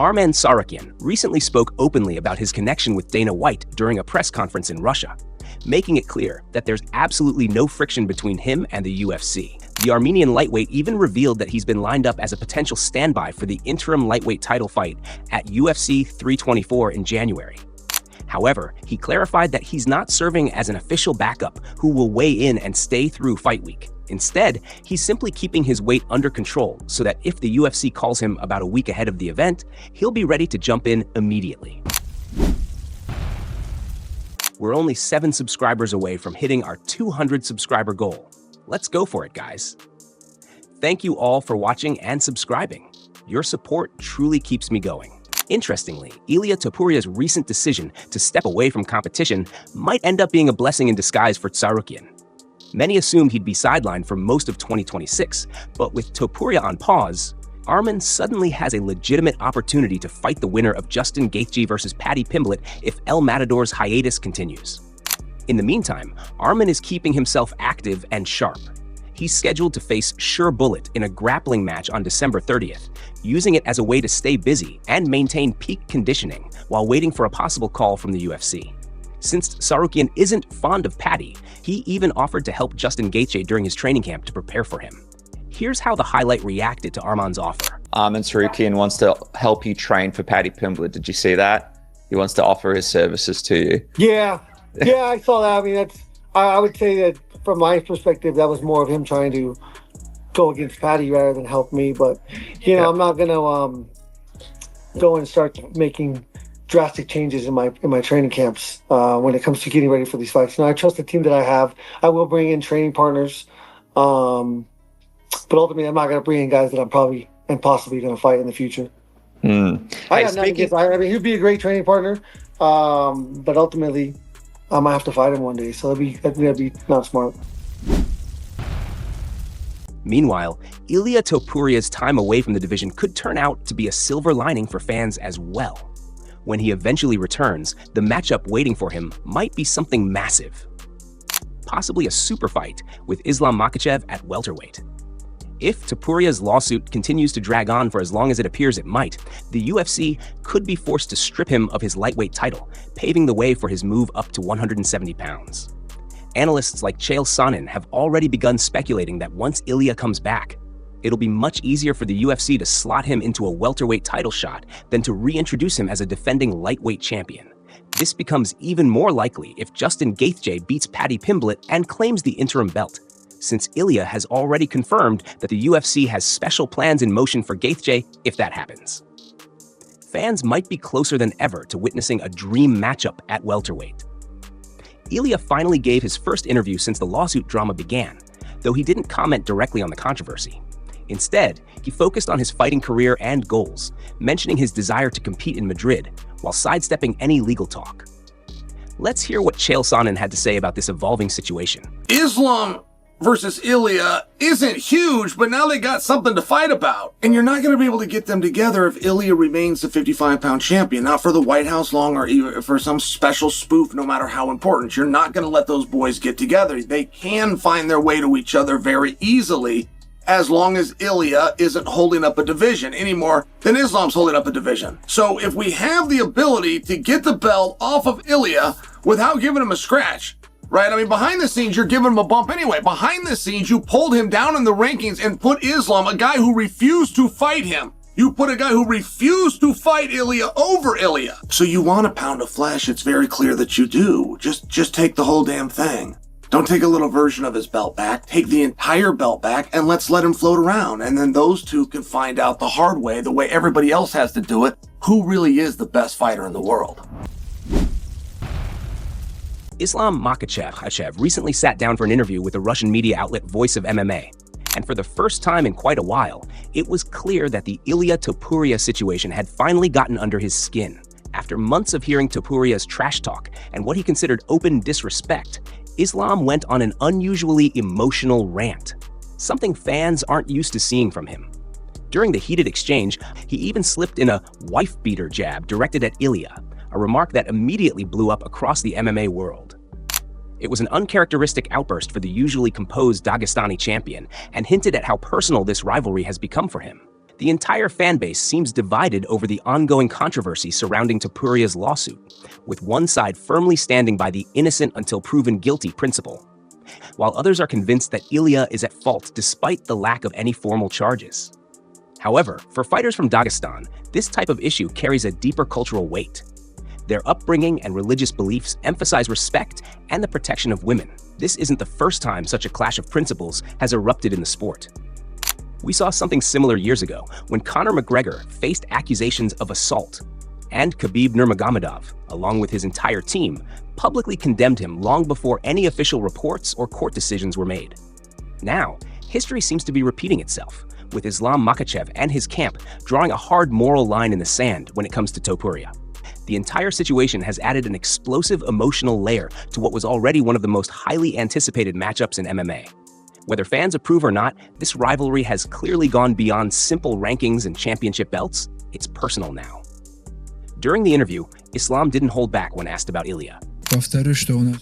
Arman Tsarukyan recently spoke openly about his connection with Dana White during a press conference in Russia, making it clear that there's absolutely no friction between him and the UFC. The Armenian lightweight even revealed that he's been lined up as a potential standby for the interim lightweight title fight at UFC 324 in January. However, he clarified that he's not serving as an official backup who will weigh in and stay through fight week. Instead, he's simply keeping his weight under control so that if the UFC calls him about a week ahead of the event, he'll be ready to jump in immediately. We're only 7 subscribers away from hitting our 200 subscriber goal. Let's go for it, guys. Thank you all for watching and subscribing. Your support truly keeps me going. Interestingly, Ilia Topuria's recent decision to step away from competition might end up being a blessing in disguise for Tsarukyan. Many assumed he'd be sidelined for most of 2026, but with Topuria on pause, Arman suddenly has a legitimate opportunity to fight the winner of Justin Gaethje versus Paddy Pimblett if El Matador's hiatus continues. In the meantime, Arman is keeping himself active and sharp. He's scheduled to face Sure Bullet in a grappling match on December 30th, using it as a way to stay busy and maintain peak conditioning while waiting for a possible call from the UFC. Since Tsarukyan isn't fond of Paddy, he even offered to help Justin Gaethje during his training camp to prepare for him. Here's how the highlight reacted to Arman's offer. Arman Tsarukyan wants to help you train for Paddy Pimblett. Did you see that? He wants to offer his services to you. Yeah, I saw that. I mean, I would say that from my perspective, that was more of him trying to go against Paddy rather than help me. But, you know, I'm not going to go and start making drastic changes in my training camps when it comes to getting ready for these fights. Now, I trust the team that I have. I will bring in training partners. But ultimately, I'm not going to bring in guys that I'm probably and possibly going to fight in the future. I got nothing against. I mean, he'd be a great training partner. But ultimately, I might have to fight him one day, so that'd be not smart. Meanwhile, Ilia Topuria's time away from the division could turn out to be a silver lining for fans as well. When he eventually returns, the matchup waiting for him might be something massive. Possibly a super fight with Islam Makhachev at welterweight. If Topuria's lawsuit continues to drag on for as long as it appears it might, the UFC could be forced to strip him of his lightweight title, paving the way for his move up to 170 pounds. Analysts like Chael Sonnen have already begun speculating that once Ilia comes back, it'll be much easier for the UFC to slot him into a welterweight title shot than to reintroduce him as a defending lightweight champion. This becomes even more likely if Justin Gaethje beats Paddy Pimblett and claims the interim belt, since Ilia has already confirmed that the UFC has special plans in motion for Gaethje if that happens. Fans might be closer than ever to witnessing a dream matchup at welterweight. Ilia finally gave his first interview since the lawsuit drama began, though he didn't comment directly on the controversy. Instead, he focused on his fighting career and goals, mentioning his desire to compete in Madrid while sidestepping any legal talk. Let's hear what Chael Sonnen had to say about this evolving situation. Islam versus Ilia isn't huge, but now they got something to fight about. And you're not going to be able to get them together if Ilia remains the 55-pound champion, not for the White House long or even for some special spoof, no matter how important. You're not going to let those boys get together. They can find their way to each other very easily as long as Ilia isn't holding up a division any more than Islam's holding up a division. So if we have the ability to get the belt off of Ilia without giving him a scratch, right? I mean, behind the scenes, you're giving him a bump anyway. Behind the scenes, you pulled him down in the rankings and put Islam, a guy who refused to fight him. You put a guy who refused to fight Ilia over Ilia. So you want a pound of flesh. It's very clear that you do. Just take the whole damn thing. Don't take a little version of his belt back. Take the entire belt back and let's let him float around. And then those two can find out the hard way, the way everybody else has to do it, who really is the best fighter in the world. Islam Makhachev recently sat down for an interview with the Russian media outlet Voice of MMA. And for the first time in quite a while, it was clear that the Ilia Topuria situation had finally gotten under his skin. After months of hearing Topuria's trash talk and what he considered open disrespect, Islam went on an unusually emotional rant, something fans aren't used to seeing from him. During the heated exchange, he even slipped in a wife-beater jab directed at Ilia, a remark that immediately blew up across the MMA world. It was an uncharacteristic outburst for the usually composed Dagestani champion and hinted at how personal this rivalry has become for him. The entire fan base seems divided over the ongoing controversy surrounding Topuria's lawsuit, with one side firmly standing by the innocent until proven guilty principle, while others are convinced that Ilia is at fault despite the lack of any formal charges. However, for fighters from Dagestan, this type of issue carries a deeper cultural weight. Their upbringing and religious beliefs emphasize respect and the protection of women. This isn't the first time such a clash of principles has erupted in the sport. We saw something similar years ago when Conor McGregor faced accusations of assault, and Khabib Nurmagomedov, along with his entire team, publicly condemned him long before any official reports or court decisions were made. Now, history seems to be repeating itself, with Islam Makhachev and his camp drawing a hard moral line in the sand when it comes to Topuria. The entire situation has added an explosive emotional layer to what was already one of the most highly anticipated matchups in MMA. Whether fans approve or not, this rivalry has clearly gone beyond simple rankings and championship belts. It's personal now. During the interview, Islam didn't hold back when asked about Ilia.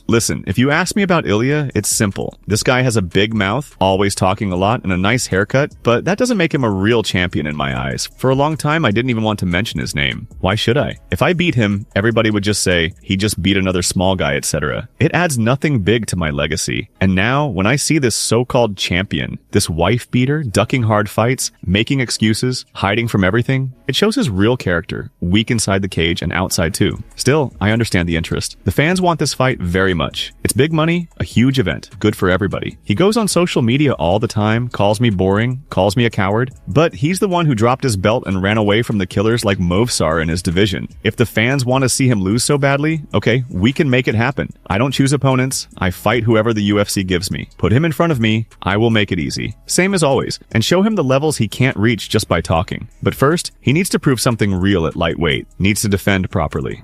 Listen, if you ask me about Ilia, it's simple. This guy has a big mouth, always talking a lot, and a nice haircut, but that doesn't make him a real champion in my eyes. For a long time, I didn't even want to mention his name. Why should I? If I beat him, everybody would just say, he just beat another small guy, etc. It adds nothing big to my legacy. And now, when I see this so-called champion, this wife beater, ducking hard fights, making excuses, hiding from everything, it shows his real character, weak inside the cage and outside too. Still, I understand the interest. The fans want this fight very much. It's big money, a huge event, good for everybody. He goes on social media all the time, calls me boring, calls me a coward, but he's the one who dropped his belt and ran away from the killers like Movsar in his division. If the fans want to see him lose so badly, okay, we can make it happen. I don't choose opponents, I fight whoever the UFC gives me. Put him in front of me, I will make it easy. Same as always, and show him the levels he can't reach just by talking. But first, he needs to prove something real at lightweight, needs to defend properly.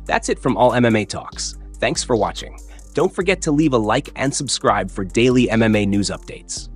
That's it from All MMA Talks. Thanks for watching. Don't forget to leave a like and subscribe for daily MMA news updates.